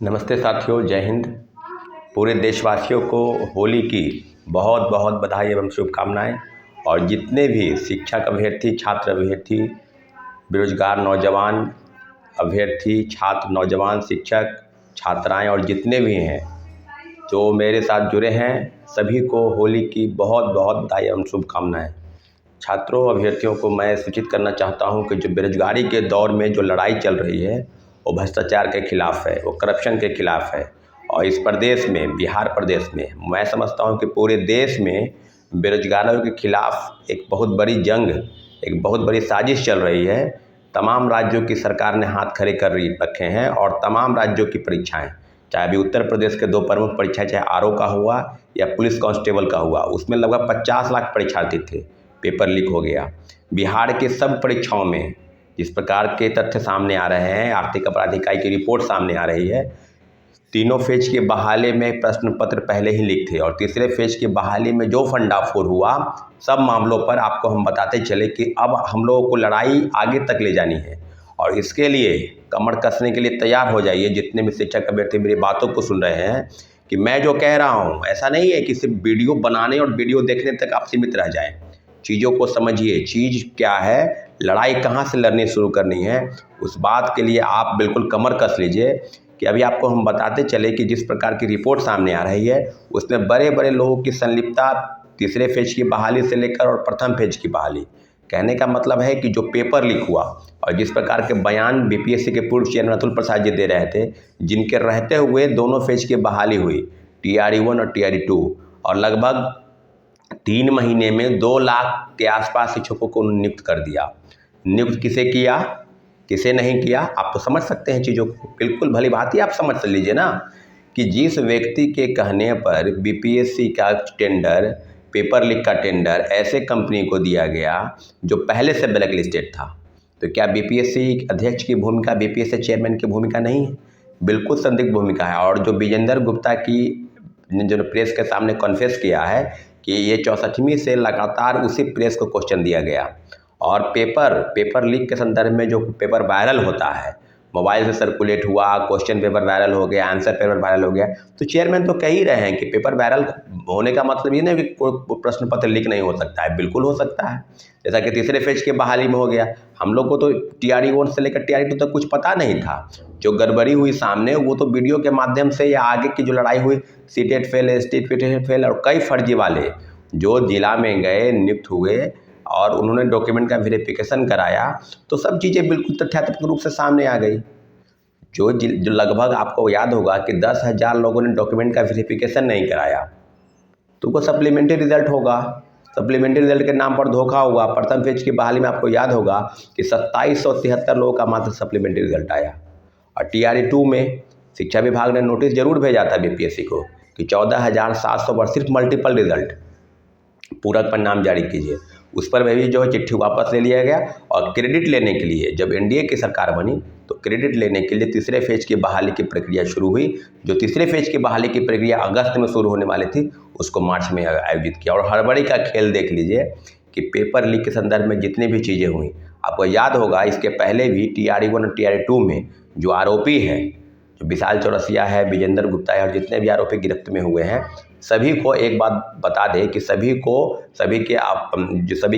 नमस्ते साथियों, जय हिंद। पूरे देशवासियों को होली की बहुत बहुत बधाई एवं शुभकामनाएं। और जितने भी शिक्षक अभ्यर्थी, छात्र अभ्यर्थी, बेरोजगार नौजवान अभ्यर्थी, छात्र, नौजवान, शिक्षक, छात्राएं और जितने भी हैं जो मेरे साथ जुड़े हैं, सभी को होली की बहुत बहुत बधाई एवं शुभकामनाएं। छात्रों, अभ्यर्थियों को मैं सूचित करना चाहता हूं कि जो बेरोजगारी के दौर में जो लड़ाई चल रही है वो भ्रष्टाचार के खिलाफ है, वो करप्शन के खिलाफ है। और इस प्रदेश में, बिहार प्रदेश में, मैं समझता हूं कि पूरे देश में बेरोजगारों के खिलाफ एक बहुत बड़ी जंग, एक बहुत बड़ी साजिश चल रही है। तमाम राज्यों की सरकार ने हाथ खड़े कर रखे हैं और तमाम राज्यों की परीक्षाएं, चाहे अभी उत्तर प्रदेश के 2 प्रमुख परीक्षाएं, चाहे आरओ का हुआ या पुलिस कांस्टेबल का हुआ, उसमें लगभग 50 लाख परीक्षार्थी थे, पेपर लीक हो गया। बिहार के सब परीक्षाओं में जिस प्रकार के तथ्य सामने आ रहे हैं, आर्थिक अपराध इकाई की रिपोर्ट सामने आ रही है, तीनों फेज की बहाली में प्रश्न पत्र पहले ही लीक थे और तीसरे फेज की बहाली में जो फंडाफोड़ हुआ, सब मामलों पर आपको हम बताते चले कि अब हम लोगों को लड़ाई आगे तक ले जानी है। और इसके लिए कमर कसने के लिए तैयार हो जाइए। जितने भी शिक्षक अभ्यर्थी मेरी बातों को सुन रहे हैं कि मैं जो कह रहा हूँ ऐसा नहीं है कि सिर्फ वीडियो बनाने और वीडियो देखने तक आप सीमित रह जाएं। चीज़ों को समझिए, चीज़ क्या है, लड़ाई कहाँ से लड़नी शुरू करनी है, उस बात के लिए आप बिल्कुल कमर कस लीजिए। कि अभी आपको हम बताते चले कि जिस प्रकार की रिपोर्ट सामने आ रही है उसमें बड़े बड़े लोगों की संलिप्तता तीसरे फेज की बहाली से लेकर और प्रथम फेज की बहाली। कहने का मतलब है कि जो पेपर लीक हुआ और जिस प्रकार के बयान बीपीएससी के पूर्व चेयरमैन अतुल प्रसाद जी दे रहे थे, जिनके रहते हुए दोनों फेज की बहाली हुई, TRE-1 और TRE-2, और लगभग 3 महीने में 2 लाख के आसपास शिक्षकों को नियुक्त कर दिया। नियुक्त किसे किया, किसे नहीं किया, आप तो समझ सकते हैं चीज़ों को, बिल्कुल भली भांति आप समझ लीजिए ना कि जिस व्यक्ति के कहने पर बीपीएससी का टेंडर, पेपर लीक का टेंडर ऐसे कंपनी को दिया गया जो पहले से ब्लैक लिस्टेड था, तो क्या बीपीएससी अध्यक्ष की भूमिका बीपीएससी चेयरमैन की भूमिका नहीं है? बिल्कुल संदिग्ध भूमिका है। और जो विजेंद्र गुप्ता की जो प्रेस के सामने कॉन्फेस किया है कि ये 64वीं से लगातार उसी प्रेस को क्वेश्चन दिया गया। और पेपर लीक के संदर्भ में जो पेपर वायरल होता है, मोबाइल से सर्कुलेट हुआ, क्वेश्चन पेपर वायरल हो गया, आंसर पेपर वायरल हो गया, तो चेयरमैन तो कह ही रहे हैं कि पेपर वायरल होने का मतलब ये नहीं कि कोई प्रश्न पत्र लीक नहीं हो सकता है, बिल्कुल हो सकता है। जैसा कि तीसरे फेज के बहाली में हो गया। हम लोग को तो TRE-1 से लेकर TRE-2 तक कुछ पता नहीं था। जो गड़बड़ी हुई सामने वो तो वीडियो के माध्यम से, या आगे की जो लड़ाई हुई, सीटेट फेल, स्टेट फेल और कई फर्जी वाले जो जिला में गए, नियुक्त हुए और उन्होंने डॉक्यूमेंट का वेरिफिकेशन कराया, तो सब चीज़ें बिल्कुल तथ्यात्मक रूप से सामने आ गई। जो लगभग आपको याद होगा कि 10,000 लोगों ने डॉक्यूमेंट का वेरिफिकेशन नहीं कराया, तो वो सप्लीमेंट्री रिजल्ट होगा। सप्लीमेंट्री रिजल्ट के नाम पर धोखा हुआ। प्रथम फेज की बहाली में आपको याद होगा कि 2773 लोगों का मात्र सप्लीमेंट्री रिजल्ट आया। और TRE-2 में शिक्षा विभाग ने नोटिस जरूर भेजा था बीपीएससी को कि 14,700 पर सिर्फ मल्टीपल रिजल्ट, पूरक परिणाम जारी कीजिए। उस पर भी जो है चिट्ठी वापस ले लिया गया। और क्रेडिट लेने के लिए जब एनडीए की सरकार बनी तो क्रेडिट लेने के लिए तीसरे फेज की बहाली की प्रक्रिया शुरू हुई। जो तीसरे फेज की बहाली की प्रक्रिया अगस्त में शुरू होने वाली थी, उसको मार्च में आयोजित किया। और हड़बड़ी का खेल देख लीजिए कि पेपर लीक के संदर्भ में जितनी भी चीज़ें हुई, आपको याद होगा इसके पहले भी TRE-1 और TRE-2 में जो आरोपी हैं, जो विशाल चौरसिया है, विजेंद्र गुप्ता है और जितने भी आरोपी गिरफ्त में हुए हैं, सभी को एक बात बता दें कि सभी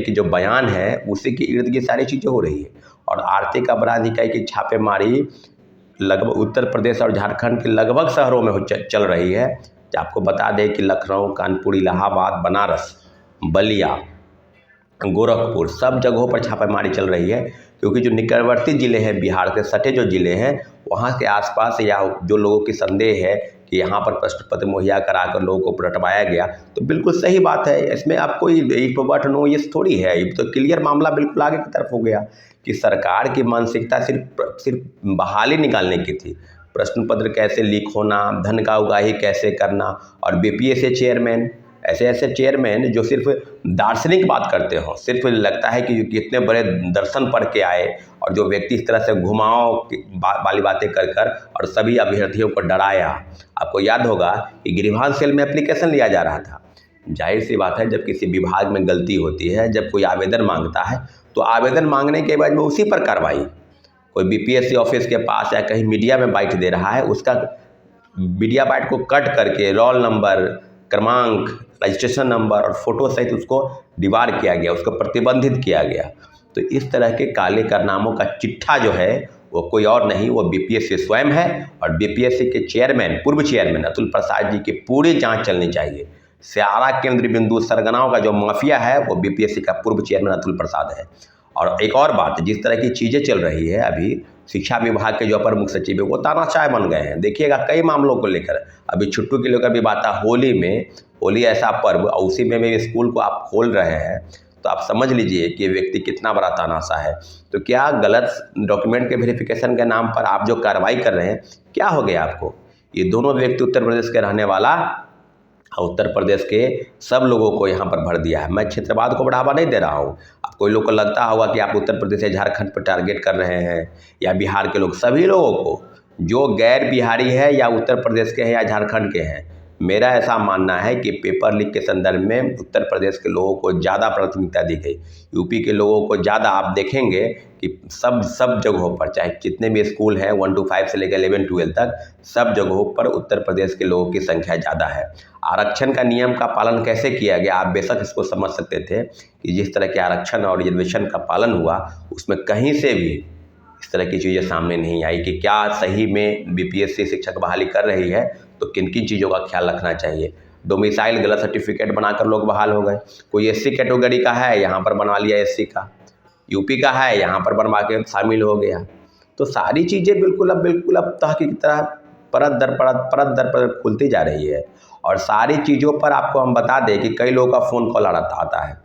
की जो बयान है उसी के इर्द गिर्द सारी चीज़ें हो रही है। और आर्थिक अपराध इकाई की छापेमारी लगभग उत्तर प्रदेश और झारखंड के लगभग शहरों में चल रही है। आपको बता दें कि लखनऊ, कानपुर, इलाहाबाद, बनारस, बलिया, गोरखपुर, सब जगहों पर छापेमारी चल रही है। क्योंकि जो निकटवर्ती ज़िले हैं, बिहार के सटे जो ज़िले हैं, वहाँ के आसपास या जो लोगों की संदेह है कि यहाँ पर प्रश्न पत्र मुहैया कराकर लोगों को रटवाया गया, तो बिल्कुल सही बात है। इसमें आप कोई इफ बट नो ये थोड़ी है, ये तो क्लियर मामला बिल्कुल आगे की तरफ हो गया कि सरकार की मानसिकता सिर्फ बहाली निकालने की थी। प्रश्न पत्र कैसे लीक होना, धन का उगाही कैसे करना, और बीपीएससी चेयरमैन, ऐसे चेयरमैन जो सिर्फ दार्शनिक बात करते हो, सिर्फ लगता है कि कितने बड़े दर्शन पढ़ के आए, और जो व्यक्ति इस तरह से घुमाओ वाली बातें कर और सभी अभ्यर्थियों को डराया। आपको याद होगा कि गिरिभान सेल में एप्लीकेशन लिया जा रहा था। जाहिर सी बात है, जब किसी विभाग में गलती होती है, जब कोई आवेदन मांगता है, तो आवेदन मांगने के बाद में उसी पर कार्रवाई। कोई बीपीएससी ऑफिस के पास या कहीं मीडिया में बाइट दे रहा है, उसका मीडिया बाइट को कट करके रोल नंबर, क्रमांक, रजिस्ट्रेशन नंबर और फोटो सहित उसको डिबार किया गया, उसको प्रतिबंधित किया गया। तो इस तरह के काले कारनामों का चिट्ठा जो है वो कोई और नहीं, वो बीपीएससी स्वयं है। और बीपीएससी के चेयरमैन, पूर्व चेयरमैन अतुल प्रसाद जी की पूरी जांच चलनी चाहिए। स्यारा केंद्र बिंदु सरगनाओं का जो माफिया है वो बीपीएससी का पूर्व चेयरमैन अतुल प्रसाद है। और एक और बात, जिस तरह की चीज़ें चल रही है अभी, शिक्षा विभाग के जो अपर मुख्य सचिव है वो तानाशाह बन गए हैं। देखिएगा कई मामलों को लेकर, अभी छुट्टू के लेकर भी बात है, होली में, होली ऐसा पर्व और उसी में भी स्कूल को आप खोल रहे हैं, तो आप समझ लीजिए कि ये व्यक्ति कितना बड़ा तानाशाह है। तो क्या गलत डॉक्यूमेंट के वेरिफिकेशन के नाम पर आप जो कार्रवाई कर रहे हैं, क्या हो गया आपको? ये दोनों व्यक्ति उत्तर प्रदेश के रहने वाला और उत्तर प्रदेश के सब लोगों को यहाँ पर भर दिया है। मैं क्षेत्रवाद को बढ़ावा नहीं दे रहा हूँ। अब कोई लोग को लगता होगा कि आप उत्तर प्रदेश या झारखंड पर टारगेट कर रहे हैं या बिहार के लोग, सभी लोगों को, जो गैर बिहारी है या उत्तर प्रदेश के हैं या झारखंड के हैं। मेरा ऐसा मानना है कि पेपर लीक के संदर्भ में उत्तर प्रदेश के लोगों को ज़्यादा प्राथमिकता दी गई, यूपी के लोगों को ज़्यादा। आप देखेंगे कि सब जगहों पर, चाहे जितने भी स्कूल हैं 1 to 5 से लेकर 11-12 तक, सब जगहों पर उत्तर प्रदेश के लोगों की संख्या ज़्यादा है। आरक्षण का नियम का पालन कैसे किया गया, आप बेशक इसको समझ सकते थे कि जिस तरह के आरक्षण और रिजर्वेशन का पालन हुआ, उसमें कहीं से भी इस तरह की चीज़ें सामने नहीं आई कि क्या सही में बीपीएससी शिक्षक बहाली कर रही है, तो किन किन चीज़ों का ख्याल रखना चाहिए। डोमिसाइल गलत सर्टिफिकेट बनाकर लोग बहाल हो गए। कोई एससी कैटेगरी का है, यहाँ पर बनवा लिया एससी का, यूपी का है, यहाँ पर बनवा के शामिल हो गया। तो सारी चीज़ें बिल्कुल अब तह की तरह परत दर परत खुलती जा रही है। और सारी चीज़ों पर आपको हम बता दें कि कई लोगों का फ़ोन कॉल आता है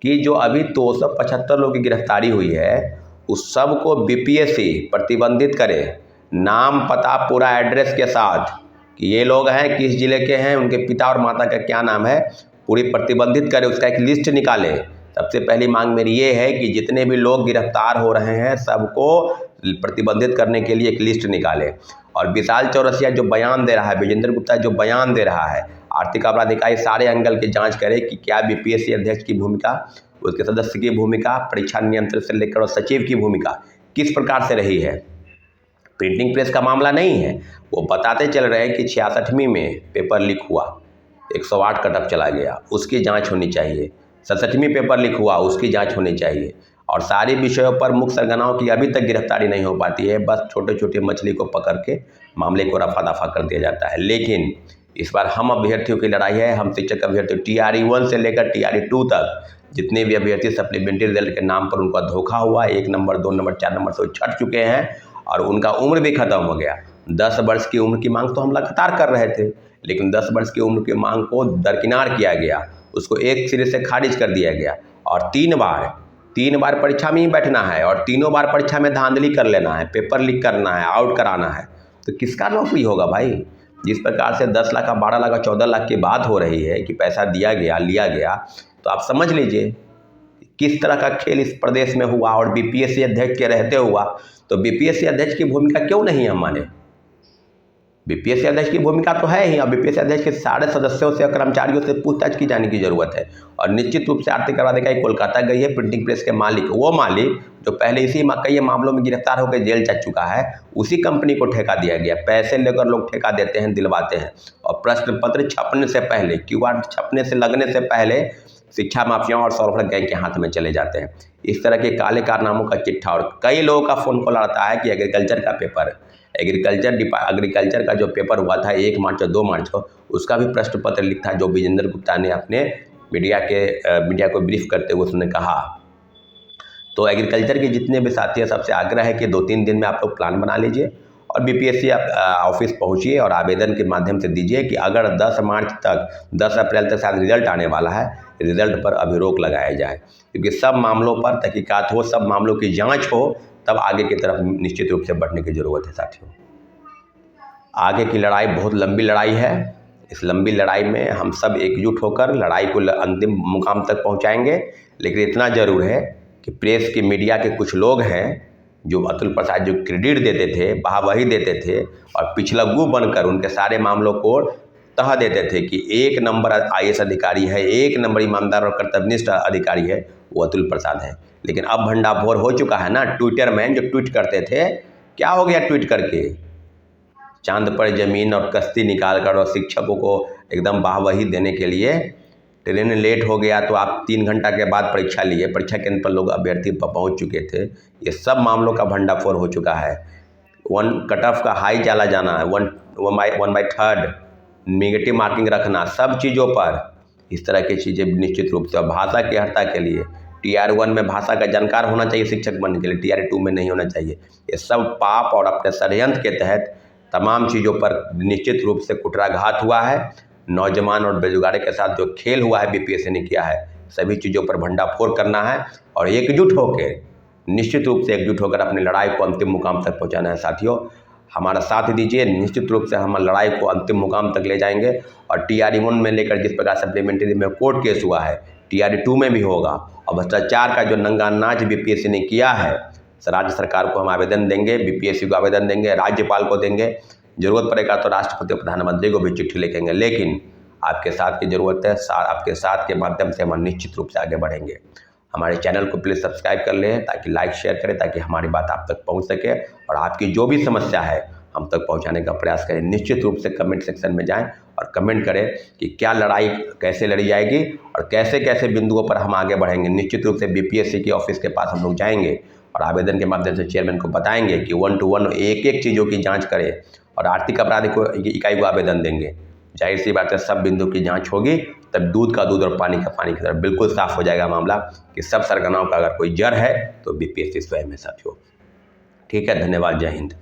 कि जो अभी 275 लोगों की गिरफ्तारी हुई है, उस सब को बीपीएससी प्रतिबंधित करे, नाम पता पूरा एड्रेस के साथ, कि ये लोग हैं, किस ज़िले के हैं, उनके पिता और माता का क्या नाम है, पूरी प्रतिबंधित करे, उसका एक लिस्ट निकाले। सबसे पहली मांग मेरी ये है कि जितने भी लोग गिरफ्तार हो रहे हैं सबको प्रतिबंधित करने के लिए एक लिस्ट निकाले। और विशाल चौरसिया जो बयान दे रहा है, विजेंद्र गुप्ता जो बयान दे रहा है, आर्थिक अपराध इकाई सारे एंगल की जांच करे कि क्या बीपीएससी अध्यक्ष की भूमिका, उसके सदस्य की भूमिका, परीक्षा नियंत्रण से लेकर और सचिव की भूमिका किस प्रकार से रही है। प्रिंटिंग प्रेस का मामला नहीं है, वो बताते चल रहे हैं कि 66वीं में पेपर लीक हुआ, 108 कटअप चला गया, उसकी जांच होनी चाहिए। 67वीं पेपर लीक हुआ, उसकी जांच होनी चाहिए। और सारे विषयों पर मुख्य सरगनाओं की अभी तक गिरफ्तारी नहीं हो पाती है, बस छोटे छोटे मछली को पकड़ के मामले को रफा दफा कर दिया जाता है। लेकिन इस बार हम अभ्यर्थियों की लड़ाई है, हम शिक्षक अभ्यर्थी TRE 1 से लेकर TRE 2 तक जितने भी अभ्यर्थी सप्लीमेंट्री रिजल्ट के नाम पर उनका धोखा हुआ, 1 नंबर 2 नंबर 4 नंबर से छट चुके हैं और उनका उम्र भी खत्म हो गया। 10 वर्ष की उम्र की मांग तो हम लगातार कर रहे थे, लेकिन 10 वर्ष की उम्र की मांग को दरकिनार किया गया, उसको एक सिरे से खारिज कर दिया गया। और 3 बार परीक्षा में ही बैठना है और तीनों बार परीक्षा में धांधली कर लेना है, पेपर लीक करना है, आउट कराना है, तो किसका नौकरी होगा भाई? जिस प्रकार से 10 लाख का 12 लाख का 14 लाख की बात हो रही है कि पैसा दिया गया, लिया गया, तो आप समझ लीजिए किस तरह का खेल इस प्रदेश में हुआ। और बीपीएससी अध्यक्ष के रहते हुआ, तो बीपीएससी अध्यक्ष की भूमिका क्यों नहीं हम माने? बीपीएससी अध्यक्ष की भूमिका तो है ही, और बीपीएससी अध्यक्ष के सारे सदस्यों से, कर्मचारियों से पूछताछ की जाने की जरूरत है। और निश्चित रूप से आर्थिक अपराध इकाई कोलकाता गई है, प्रिंटिंग प्रेस के मालिक, वो मालिक जो पहले इसी कई मामलों में गिरफ्तार होकर जेल जा चुका है, उसी कंपनी को ठेका दिया गया। पैसे लेकर लोग ठेका देते हैं, दिलवाते हैं, और प्रश्न पत्र छपने से पहले, QR छपने से लगने से पहले शिक्षा माफियाओं और सॉल्वर गैंग के हाथ में चले जाते हैं। इस तरह के काले कारनामों का चिट्ठा। और कई लोगों का फ़ोन कॉल आता है कि एग्रीकल्चर का पेपर, एग्रीकल्चर का जो पेपर हुआ था 1 मार्च और 2 मार्च को, उसका भी प्रश्न पत्र लीक था, जो विजेंद्र गुप्ता ने अपने मीडिया को ब्रीफ करते हुए उसने कहा। तो एग्रीकल्चर के जितने भी साथी हैं, सबसे आग्रह है कि 2-3 दिन में आप लोग प्लान बना लीजिए और बीपीएससी ऑफिस पहुंचिए और आवेदन के माध्यम से दीजिए कि अगर 10 मार्च तक, 10 अप्रैल तक शायद रिजल्ट आने वाला है, रिजल्ट पर अभी रोक लगाया जाए, क्योंकि सब मामलों पर तहकीकात हो, सब मामलों की जांच हो, तब आगे की तरफ निश्चित रूप से बढ़ने की ज़रूरत है। साथियों, आगे की लड़ाई बहुत लंबी लड़ाई है। इस लंबी लड़ाई में हम सब एकजुट होकर लड़ाई को अंतिम मुकाम तक पहुंचाएंगे। लेकिन इतना ज़रूर है कि प्रेस की, मीडिया के कुछ लोग हैं जो अतुल प्रसाद जो क्रेडिट देते थे, वाहवाही देते थे और पिछलग्गू बनकर उनके सारे मामलों को तह देते थे कि 1 नंबर IAS अधिकारी है, 1 नंबर ईमानदार और कर्तव्यनिष्ठ अधिकारी है, वो अतुल प्रसाद है। लेकिन अब भंडाफोड़ हो चुका है ना। ट्विटर मैन जो ट्वीट करते थे, क्या हो गया ट्वीट करके? चांद पर जमीन और कश्ती निकाल कर और शिक्षकों को एकदम वाहवाही देने के लिए ट्रेन लेट हो गया तो आप 3 घंटा के बाद परीक्षा लिए, परीक्षा केंद्र पर लोग अभ्यर्थी पहुंच चुके थे। ये सब मामलों का भंडाफोड़ हो चुका है। कट ऑफ का हाई चला जाना, 1/3 नेगेटिव मार्किंग रखना, सब चीज़ों पर इस तरह की चीज़ें निश्चित रूप से। और भाषा की अर्हता के लिए TR1 में भाषा का जानकार होना चाहिए शिक्षक बनने के लिए, TR2 में नहीं होना चाहिए। ये सब पाप और अपने षड्यंत्र के तहत तमाम चीज़ों पर निश्चित रूप से कुठाराघात हुआ है। नौजवान और बेरोजगारी के साथ जो खेल हुआ है BPSC ने किया है, सभी चीज़ों पर भंडाफोड़ करना है और एकजुट होकर, निश्चित रूप से एकजुट होकर अपनी लड़ाई को अंतिम मुकाम तक पहुंचाना है। साथियों, हमारा साथ दीजिए, निश्चित रूप से हम लड़ाई को अंतिम मुकाम तक ले जाएंगे। और TR1 में लेकर जिस प्रकार सप्लीमेंट्री में कोर्ट केस हुआ है, TR2 में भी होगा। और भ्रष्टाचार का जो नंगा नाच BPSC ने किया है, राज्य सरकार को हम आवेदन देंगे, BPSC को आवेदन देंगे, राज्यपाल को देंगे, ज़रूरत पड़ेगा तो राष्ट्रपति और प्रधानमंत्री को भी चिट्ठी लिखेंगे। लेकिन आपके साथ की ज़रूरत है, आपके साथ के माध्यम से हम निश्चित रूप से आगे बढ़ेंगे। हमारे चैनल को प्लीज़ सब्सक्राइब कर लें, ताकि लाइक शेयर करें, ताकि हमारी बात आप तक पहुंच सके और आपकी जो भी समस्या है हम तक पहुंचाने का प्रयास करें। निश्चित रूप से कमेंट सेक्शन में जाएं और कमेंट करें कि क्या लड़ाई कैसे लड़ी जाएगी और कैसे कैसे बिंदुओं पर हम आगे बढ़ेंगे। निश्चित रूप से BPSC के ऑफिस के पास हम लोग जाएंगे और आवेदन के माध्यम से चेयरमैन को बताएंगे कि 1 to 1 एक एक चीज़ों की जाँच करें और आर्थिक अपराध को इकाई को आवेदन देंगे। जाहिर सी बात है, सब बिंदु की जांच होगी, तब दूध का दूध और पानी का पानी की तरह बिल्कुल साफ हो जाएगा मामला कि सब सरगनाओं का अगर कोई जड़ है तो BPSC स्वयं है। साथियों, ठीक है, धन्यवाद, जय हिंद।